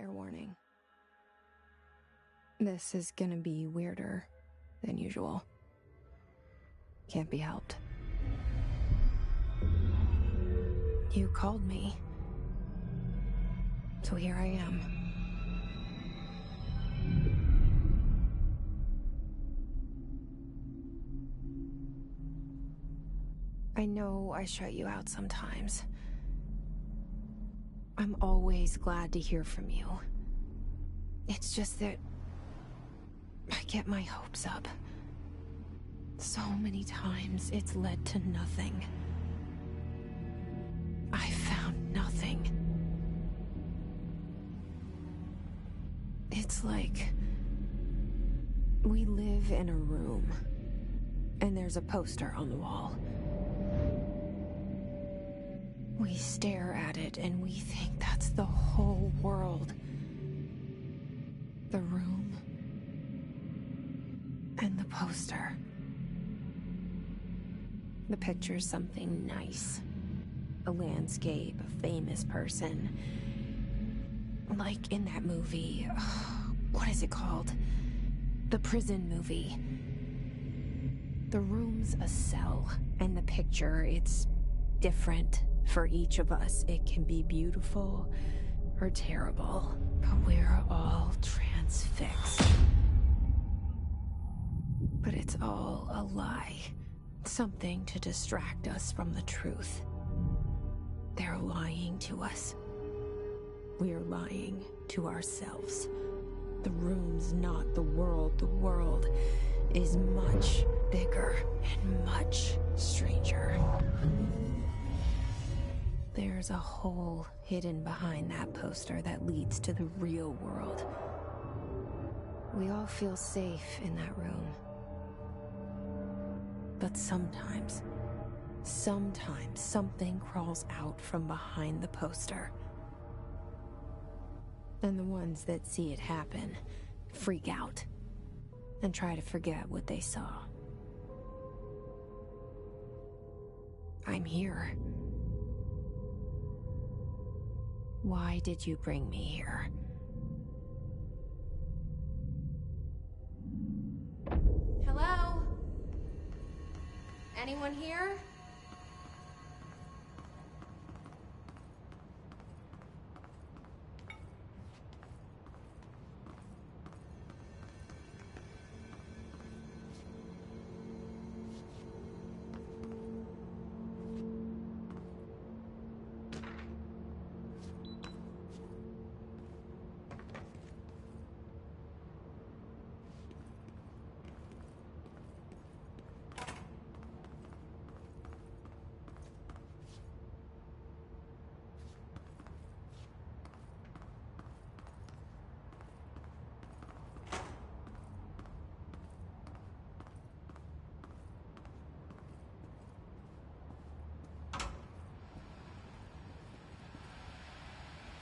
Fair warning. This is gonna be weirder than usual. Can't be helped. You called me. So here I am. I know I shut you out sometimes. I'm always glad to hear from you. It's just that I get my hopes up. So many times it's led to nothing. I found nothing. It's like we live in a room, and there's a poster on the wall. We stare at it and we think that's the whole world. The room and the poster. The picture's something nice. A landscape, a famous person. Like in that movie, what is it called? The prison movie. The room's a cell, and the picture, it's different for each of us. It can be beautiful or terrible, but we're all transfixed. But it's all a lie. Something to distract us from the truth. They're lying to us. We're lying to ourselves. The room's not the world. The world is much bigger and much stranger. There's a hole hidden behind that poster that leads to the real world. We all feel safe in that room. But sometimes something crawls out from behind the poster. And the ones that see it happen freak out and try to forget what they saw. I'm here. Why did you bring me here? Hello? Anyone here?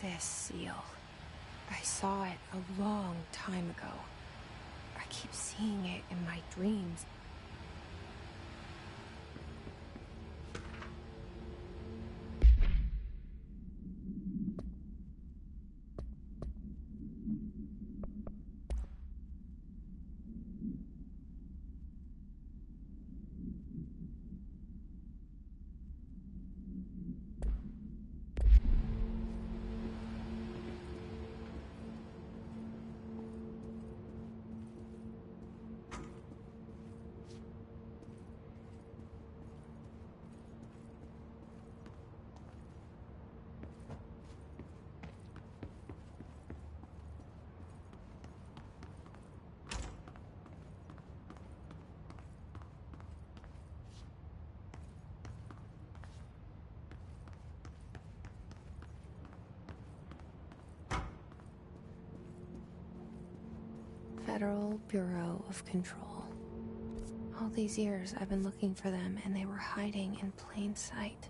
This seal. I saw it a long time ago. I keep seeing it in my dreams. Federal Bureau of Control. All these years I've been looking for them, and they were hiding in plain sight.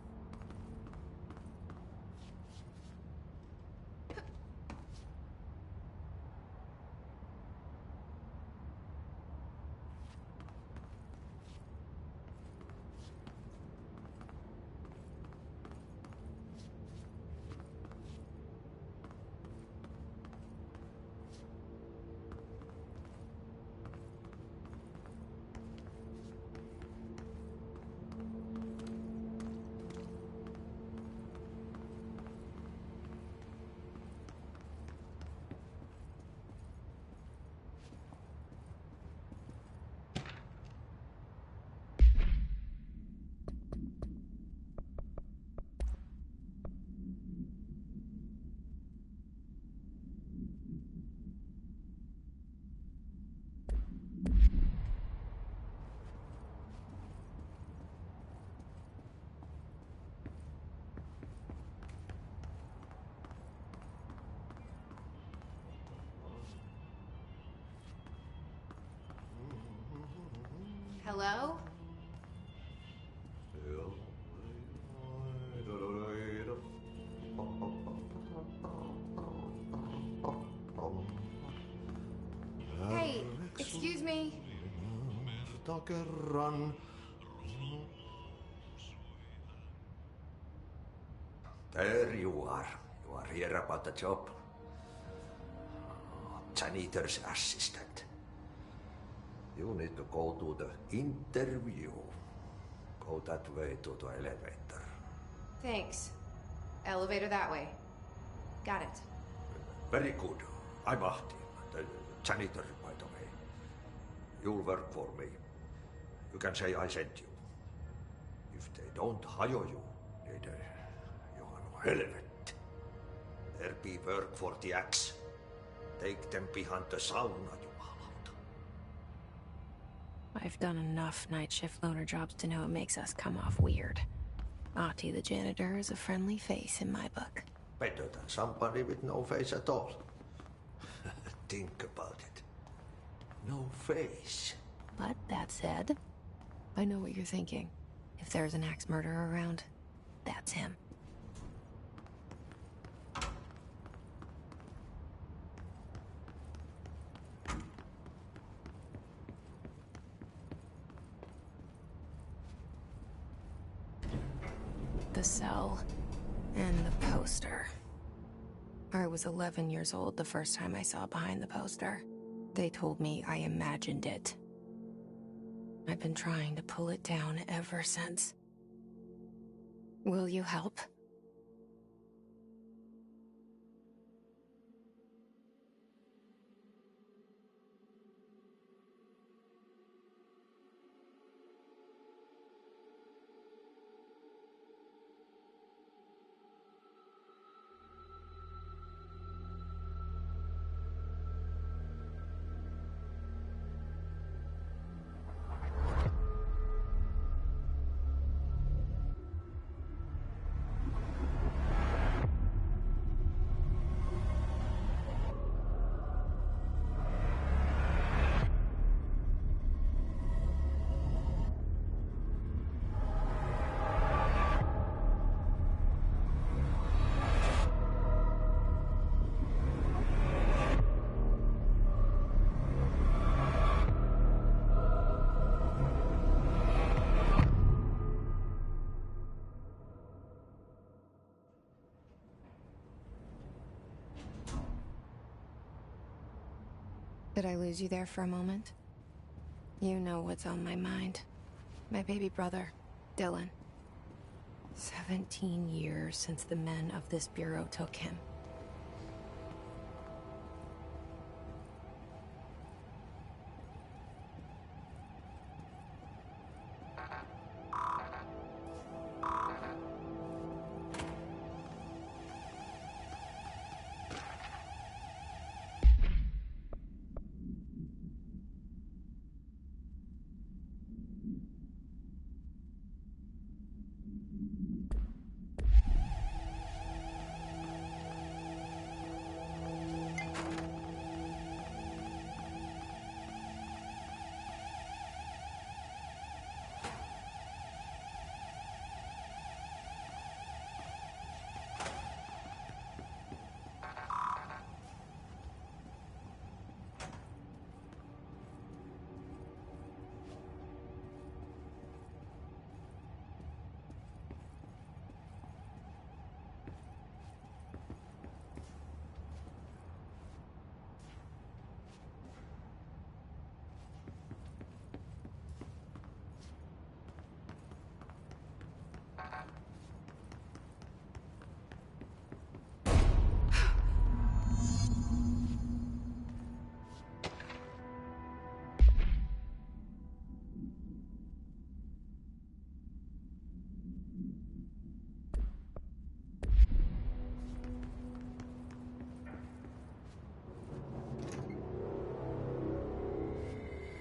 Hello? Hey, excuse me. There you are. You are here about the job. Janitor's assistant. You need to go to the interview. Go that way to the elevator. Thanks. Elevator that way. Got it. Very good. I'm Ahti, the janitor, by the way. You'll work for me. You can say I sent you. If they don't hire you, neither you are helvet. There be work for the axe. Take them behind the sauna, jumalauta. I've done enough night shift loner jobs to know it makes us come off weird. Ahti the janitor is a friendly face in my book. Better than somebody with no face at all. Think about it. No face. But that said, I know what you're thinking. If there's an axe murderer around, that's him. The cell and the poster. I was 11 years old the first time I saw behind the poster. They told me I imagined it. I've been trying to pull it down ever since. Will you help? Did I lose you there for a moment? You know what's on my mind. My baby brother, Dylan. 17 years since the men of this bureau took him.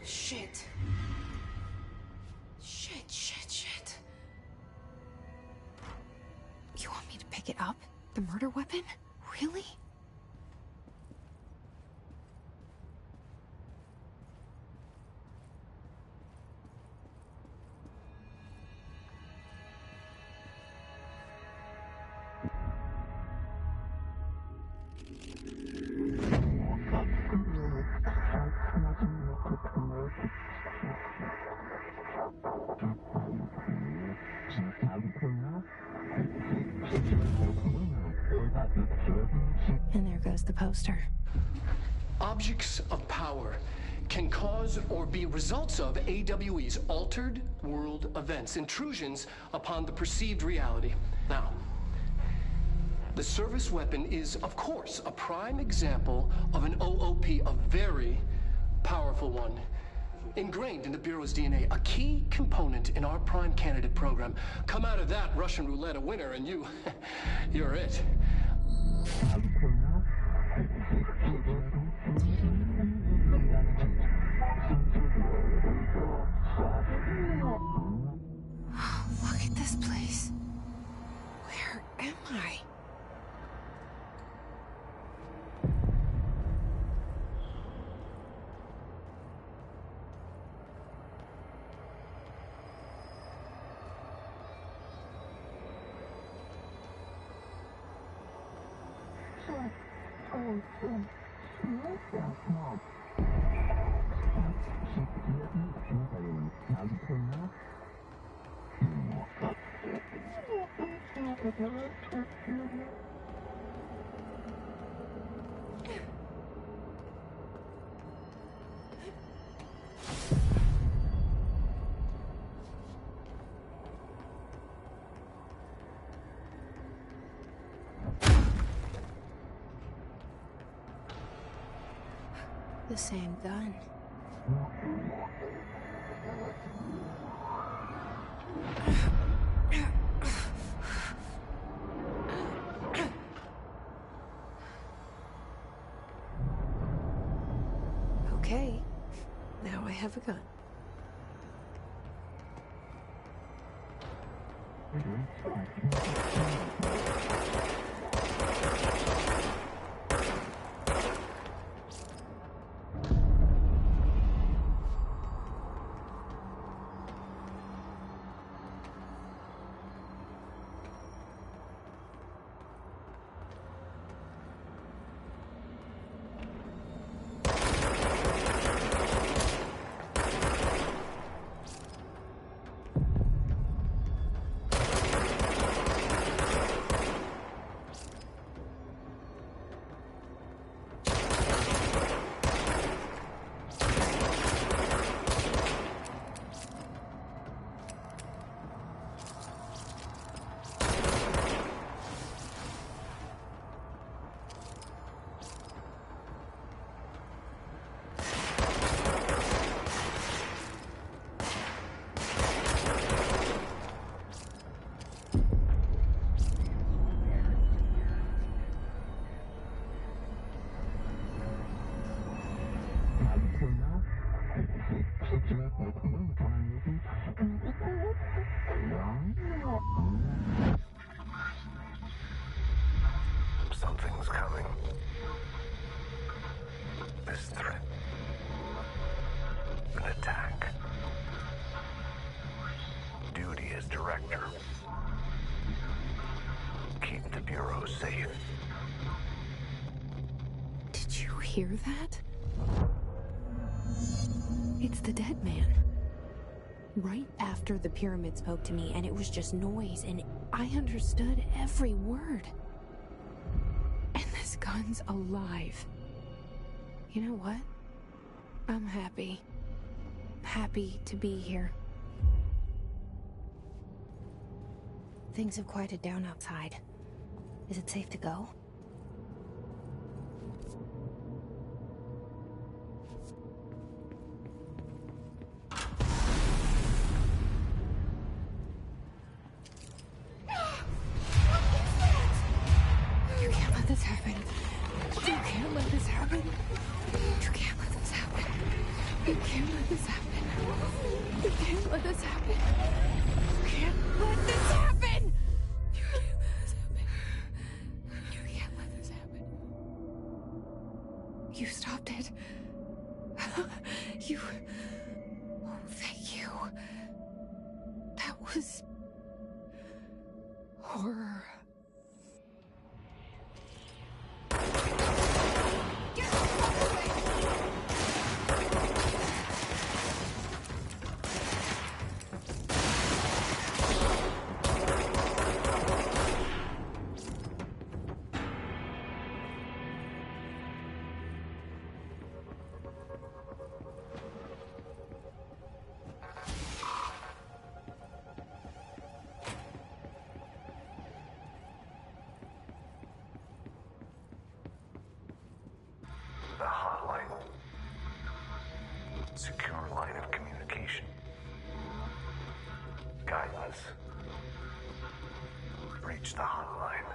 Shit. Shit. You want me to pick it up? The murder weapon? Really? And there goes the poster. Objects of power can cause or be results of AWE's altered world events, intrusions upon the perceived reality. Now, the service weapon is, of course, a prime example of an OOP, a very powerful one. Ingrained in the Bureau's DNA, a key component in our prime candidate program. Come out of that Russian roulette a winner and you're it. Look at this place. Where am I? The same gun. Okay, now I have a gun. Something's coming. This threat. An attack. Duty as director. Keep the Bureau safe. Did you hear that? It's the dead man. Right after the pyramid spoke to me, and it was just noise, and I understood every word. And this gun's alive. You know what? I'm happy. Happy to be here. Things have quieted down outside. Is it safe to go? You can't let this happen. You can't let this happen. You can't let this happen. You can't let this happen. You can't let this happen. You can't let this happen. You can't let this happen. You can't let this happen. You stopped it. You... Oh, thank you. That was... horror. Secure line of communication. Guidance. Reach the hotline.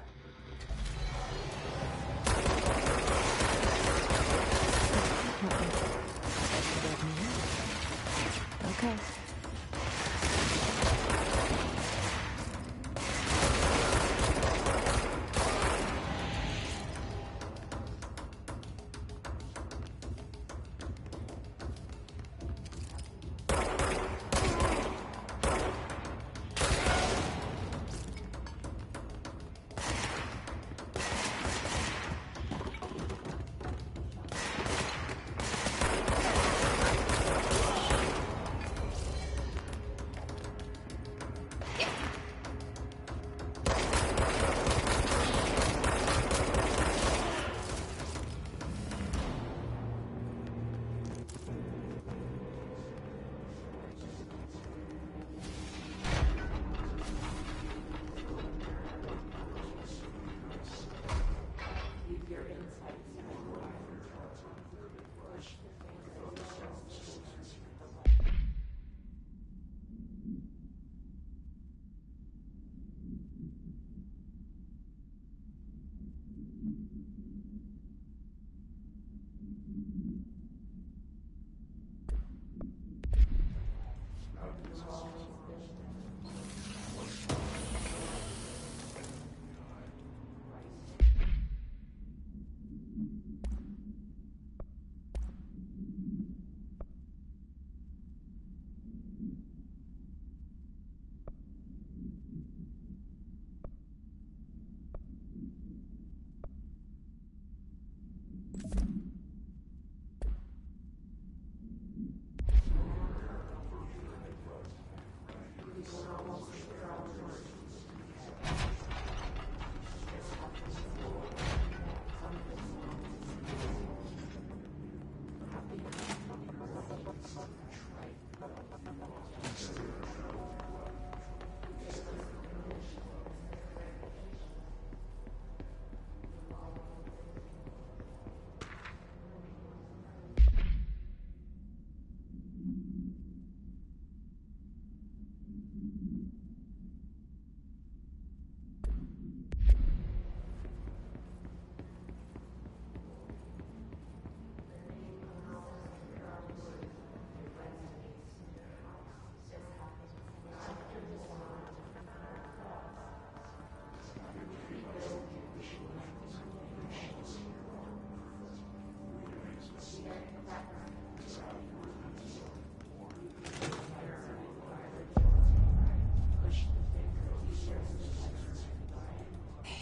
Okay.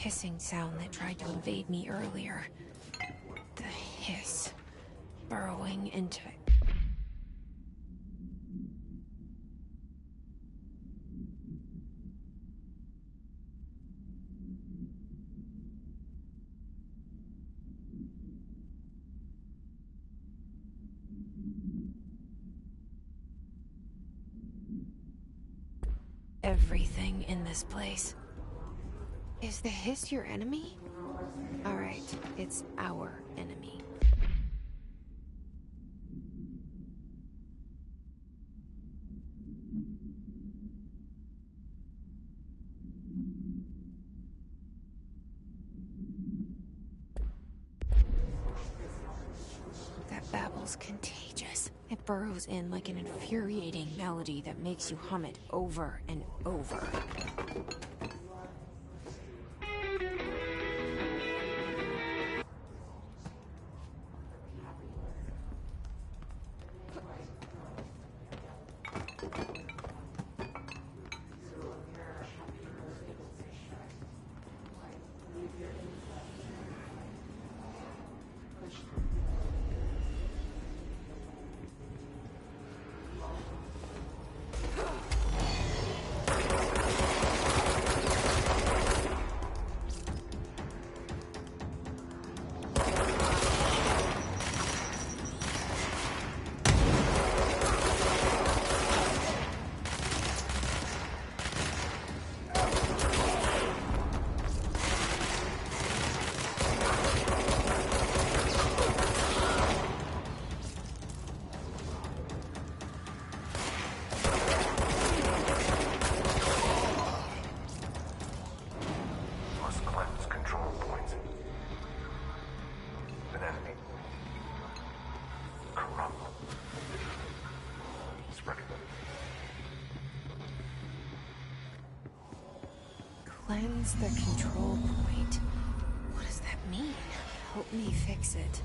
Hissing sound that tried to invade me earlier. The hiss. Burrowing into... Everything in this place. Is the hiss your enemy? Alright, it's our enemy. That babble's contagious. It burrows in like an infuriating melody that makes you hum it over and over. Cleanse the control point. What does that mean? Help me fix it.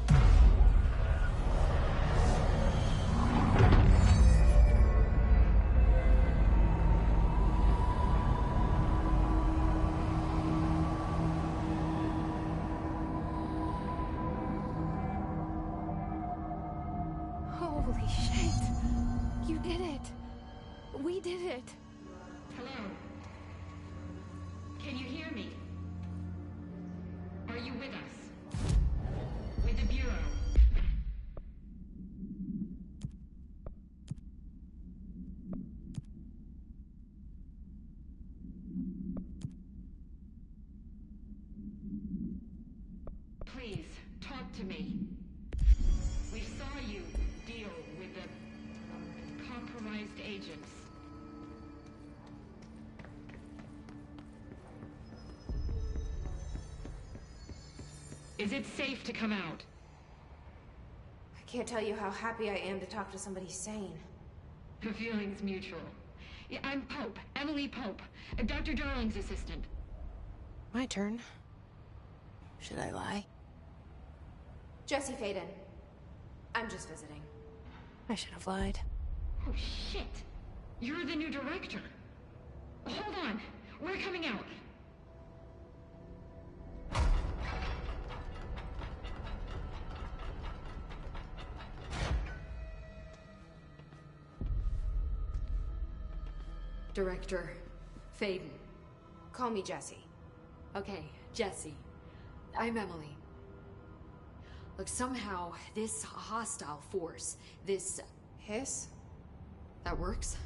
Holy shit! You did it! We did it! Hello? Can you hear me? Are you with us? With the Bureau? Please, talk to me. We saw you deal with the compromised agents. Is it safe to come out? I can't tell you how happy I am to talk to somebody sane. The feeling's mutual. Yeah, I'm Pope, Emily Pope, Dr. Darling's assistant. My turn. Should I lie? Jesse Faden. I'm just visiting. I should have lied. Oh, shit. You're the new director. Hold on. We're coming out. Director Faden. Call me Jesse. Okay, Jesse. I'm Emily. Look, somehow this hostile force, this... Hiss? That works?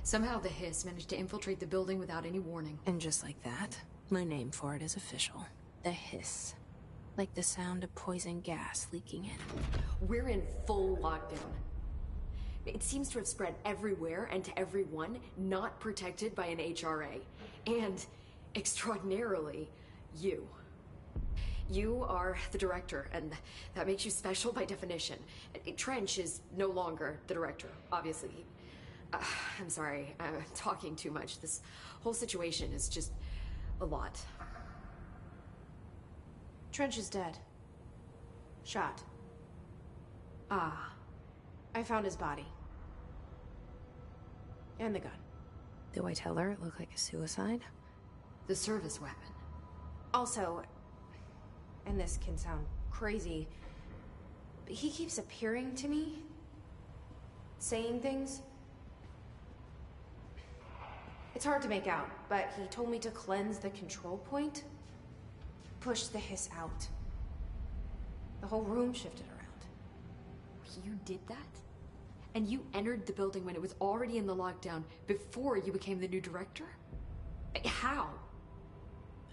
Somehow the Hiss managed to infiltrate the building without any warning. And just like that, my name for it is official. The Hiss. Like the sound of poison gas leaking in. We're in full lockdown. It seems to have spread everywhere and to everyone not protected by an HRA. And, extraordinarily, you. You are the director, and that makes you special by definition. Trench is no longer the director, obviously. I'm sorry, I'm talking too much. This whole situation is just a lot. Trench is dead. Shot. Ah. I found his body. And the gun. Do I tell her it looked like a suicide? The service weapon. Also, and this can sound crazy, but he keeps appearing to me. Saying things. It's hard to make out, but he told me to cleanse the control point. Push the Hiss out. The whole room shifted around. You did that? And you entered the building when it was already in the lockdown before you became the new director? How?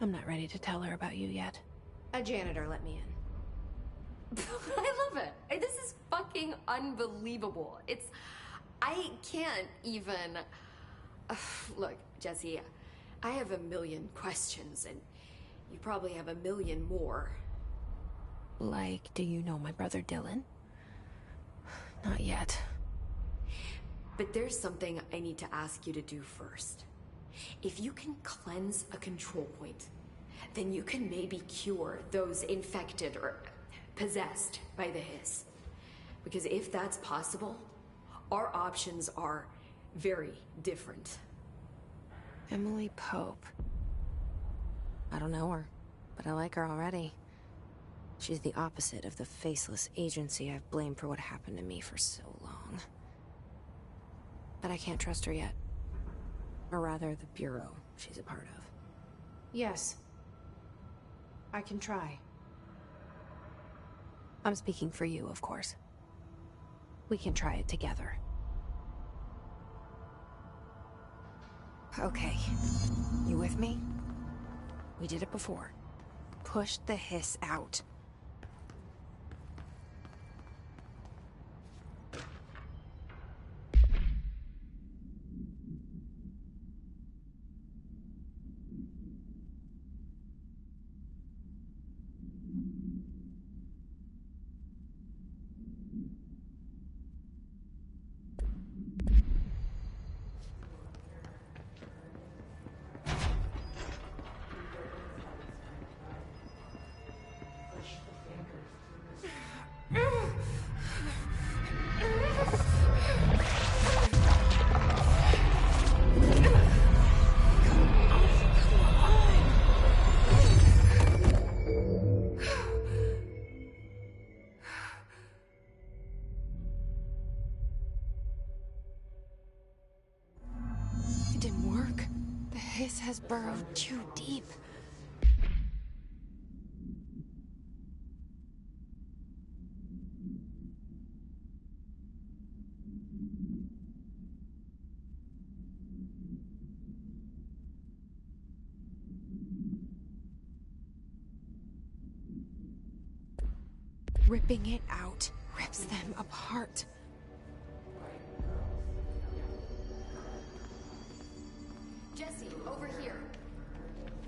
I'm not ready to tell her about you yet. A janitor let me in. I love it. This is fucking unbelievable. I can't even... Look, Jesse, I have a million questions, and you probably have a million more. Like, do you know my brother Dylan? Not yet. But there's something I need to ask you to do first. If you can cleanse a control point, then you can maybe cure those infected or possessed by the Hiss. Because if that's possible, our options are very different. Emily Pope. I don't know her, but I like her already. She's the opposite of the faceless agency I've blamed for what happened to me for so long. But I can't trust her yet. Or rather, the Bureau she's a part of. Yes. I can try. I'm speaking for you, of course. We can try it together. Okay. You with me? We did it before. Push the Hiss out. hiss has burrowed too deep. Ripping it out rips them apart. Jesse, over here.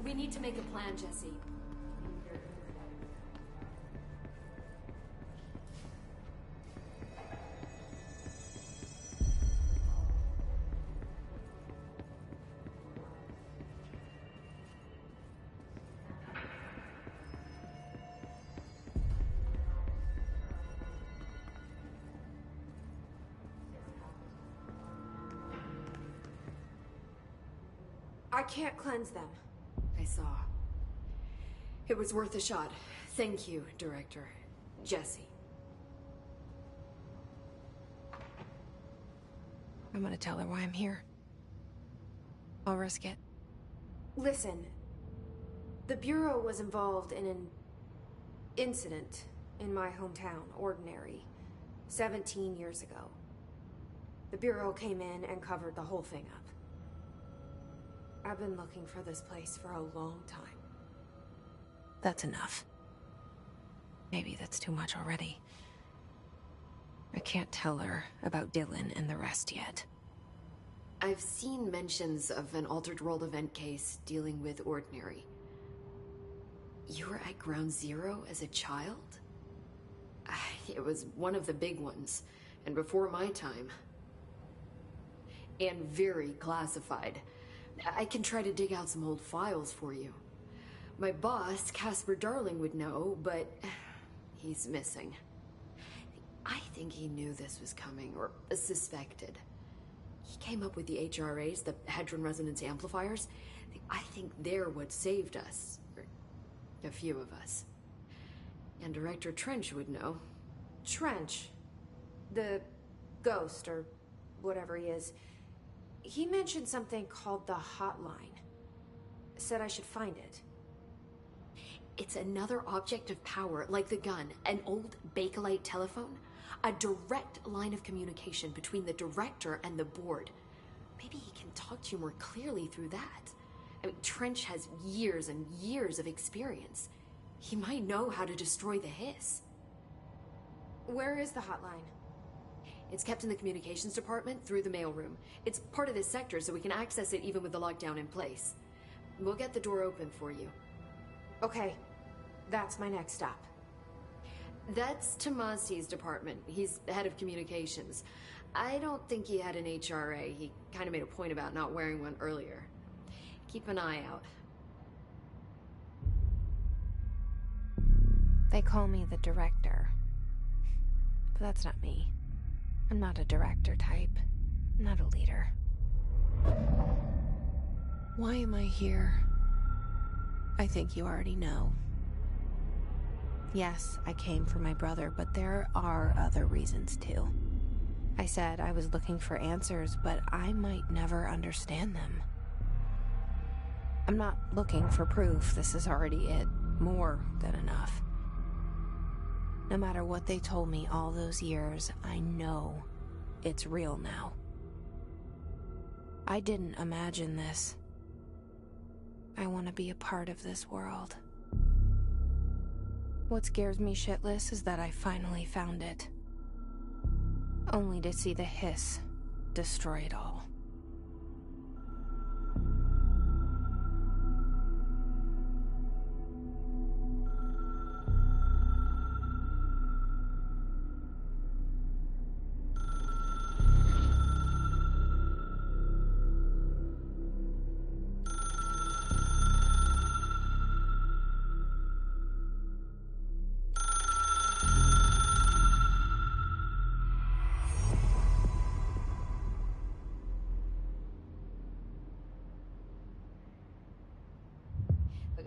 We need to make a plan, Jesse. I can't cleanse them. I saw. It was worth a shot. Thank you, Director. Jesse. I'm gonna tell her why I'm here. I'll risk it. Listen, the Bureau was involved in an incident in my hometown, Ordinary, 17 years ago. The Bureau came in and covered the whole thing up. I've been looking for this place for a long time. That's enough. Maybe that's too much already. I can't tell her about Dylan and the rest yet. I've seen mentions of an Altered World event case dealing with Ordinary. You were at Ground Zero as a child? It was one of the big ones, and before my time. And very classified. I can try to dig out some old files for you. My boss, Casper Darling, would know, but he's missing. I think he knew this was coming, or suspected. He came up with the HRAs, the Hadron Resonance Amplifiers. I think they're what saved us. Or a few of us. And Director Trench would know. Trench? The ghost, or whatever he is. He mentioned something called the Hotline. Said I should find it. It's another object of power, like the gun, an old Bakelite telephone. A direct line of communication between the Director and the board. Maybe he can talk to you more clearly through that. I mean, Trench has years and years of experience. He might know how to destroy the hiss. Where is the hotline? It's kept in the communications department through the mailroom. It's part of this sector, so we can access it even with the lockdown in place. We'll get the door open for you. Okay, that's my next stop. That's Tomasi's department. He's the head of communications. I don't think he had an HRA. He kind of made a point about not wearing one earlier. Keep an eye out. They call me the Director. But that's not me. I'm not a director type. I'm not a leader. Why am I here? I think you already know. Yes, I came for my brother, but there are other reasons too. I said I was looking for answers, but I might never understand them. I'm not looking for proof. This is already it. More than enough. No matter what they told me all those years, I know it's real now. I didn't imagine this. I want to be a part of this world. What scares me shitless is that I finally found it. Only to see the hiss destroy it all.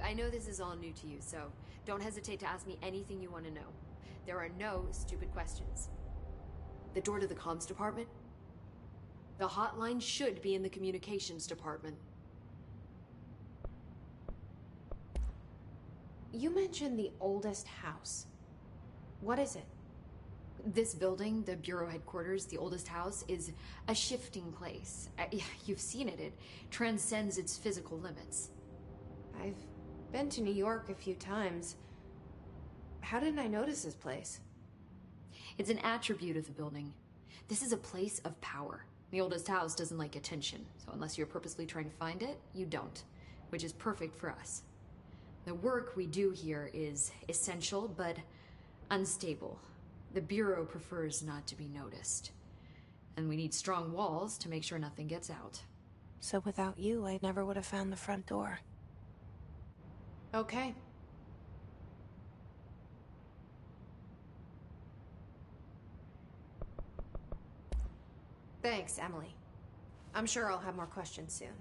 I know this is all new to you, so don't hesitate to ask me anything you want to know. There are no stupid questions. The door to the comms department? The hotline should be in the communications department. You mentioned the oldest house. What is it? This building, the Bureau headquarters, the oldest house, is a shifting place. You've seen it. It transcends its physical limits. I've been to New York a few times. How didn't I notice this place? It's an attribute of the building. This is a place of power. The oldest house doesn't like attention, so unless you're purposely trying to find it, you don't, which is perfect for us. The work we do here is essential, but unstable. The Bureau prefers not to be noticed. And we need strong walls to make sure nothing gets out. So without you, I never would have found the front door. Okay. Thanks, Emily. I'm sure I'll have more questions soon.